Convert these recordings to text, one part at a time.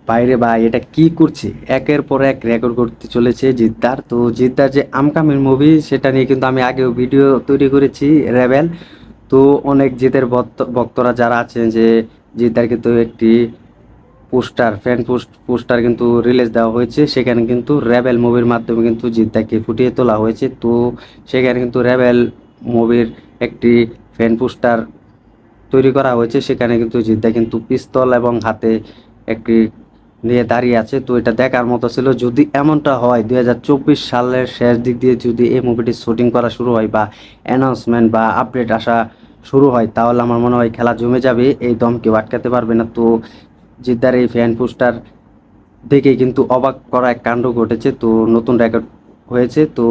বাইরে ভাই এটা কি করছে, একের পর এক রেকর্ড করতে চলেছে জিদ্দার। তো জিদ্দার যে আমকামির মুভি সেটা নিয়ে কিন্তু আমি আগেও ভিডিও তৈরি করেছি, রেবেল। তো অনেক জিতের ভক্তরা যারা আছেন যে জিদ্দার কিন্তু একটি পোস্টার পোস্টার কিন্তু রিলিজ দেওয়া হয়েছে, সেখানে কিন্তু রেবেল মুভির মাধ্যমে কিন্তু জিদ্দাকে ফুটিয়ে তোলা হয়েছে। তো সেখানে কিন্তু রেবেল মুভির একটি ফ্যান পোস্টার তৈরি করা হয়েছে, সেখানে কিন্তু জিদ্দা কিন্তু পিস্তল এবং হাতে একটি নিয়ে দাঁড়িয়ে আছে। তো এটা দেখার মতো ছিল। যদি এমনটা হয় 2024 সালের শেষ দিক দিয়ে যদি এই মুভিটি শুটিং করা শুরু হয় বা অ্যানাউন্সমেন্ট বা আপডেট আসা শুরু হয়, তাহলে আমার মনে হয় খেলা জমে যাবে, এই দম কেউ আটকাতে পারবে না। তো জিদ্দার এই ফ্যান পোস্টার দেখেই কিন্তু অবাক করা এক কাণ্ড ঘটেছে। তো নতুন রেকর্ড হয়েছে। তো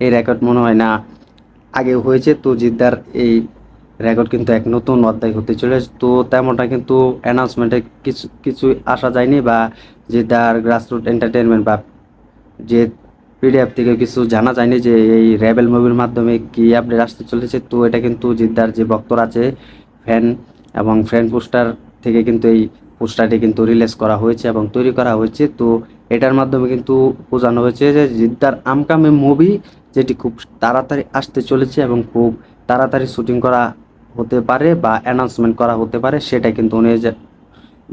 এই রেকর্ড মনে হয় না আগেও হয়েছে। তো জিদ্দার এই রেকর্ড কিন্তু এক নতুন অধ্যায় হতে চলেছে। তো তেমনটা কিন্তু অ্যানাউন্সমেন্টে কিছু কিছু আসা যায়নি, বা জিদ্দার গ্রাসরুট এন্টারটেনমেন্ট বা যে পিডিএফ থেকে কিছু জানা যায়নি যে এই রেবেল মুভির মাধ্যমে কি আপডেট আসতে চলেছে। তো এটা কিন্তু জিদ্দার যে ভক্তরা আছে, ফ্যান এবং ফ্যান পোস্টার থেকে কিন্তু এই পোস্টারটি কিন্তু রিলিজ করা হয়েছে এবং তৈরি করা হয়েছে। তো এটার মাধ্যমে কিন্তু বোঝানো হয়েছে যে জিদ্দার আমকামি মুভি যেটি খুব তাড়াতাড়ি আসতে চলেছে এবং খুব তাড়াতাড়ি শুটিং করা হতে পারে বা অ্যানাউন্সমেন্ট করা হতে পারে, সেটা কিন্তু উনি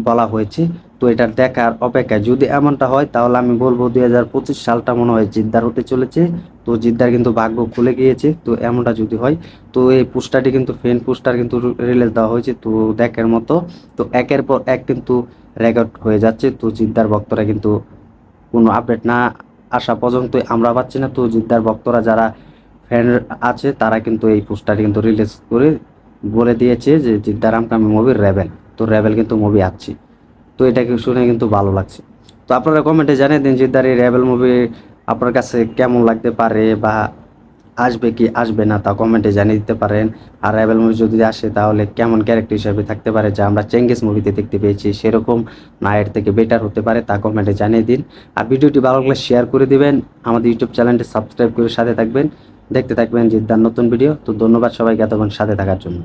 বলা হয়েছে। তো এটার দেখার অপেক্ষায়, যদি এমনটা হয় তাহলে আমি বলবো 2025 সালটা মনে হয় জিদ্দার হতে চলেছে। তো জিদ্দার কিন্তু ভাগ্য খুলে গিয়েছে। তো এমনটা যদি হয়, তো এই পোস্টারটি কিন্তু ফ্যান পোস্টার কিন্তু রিলিজ দেওয়া হয়েছে, তো দেখার মতো। তো একের পর এক কিন্তু রেকর্ড হয়ে যাচ্ছে। তো জিদ্দার ভক্তরা কিন্তু কোনো আপডেট না আসা পর্যন্ত আমরা পাচ্ছি না। তো জিদ্দার ভক্তরা যারা ফ্যান আছে তারা কিন্তু এই পোস্টারটি কিন্তু রিলিজ করে বলে দিয়েছে যে জিদ্দার আমকামি মুভির রেবেল। তো রেবেল কিন্তু মুভি আসছে। তো এটাকে শুনে কিন্তু ভালো লাগছে। তো আপনারা কমেন্টে জানিয়ে দিন জিদ্দার এই রেবেল মুভি আপনার কাছে কেমন লাগতে পারে, বা আসবে কি আসবে না তা কমেন্টে জানিয়ে দিতে পারেন। আর রেবেল মুভি যদি আসে তাহলে কেমন ক্যারেক্টার হিসেবে থাকতে পারে, যা আমরা চেঙ্গিস মুভিতে দেখতে পেয়েছি সেরকম না এর থেকে বেটার হতে পারে, তা কমেন্টে জানিয়ে দিন। আর ভিডিওটি ভালো লাগলে শেয়ার করে দিবেন, আমাদের ইউটিউব চ্যানেলটি সাবস্ক্রাইব করে সাথে থাকবেন, দেখতে থাকবেন জিদ্দার নতুন ভিডিও। তো ধন্যবাদ সবাইকে এতক্ষণ সাথে থাকার জন্য।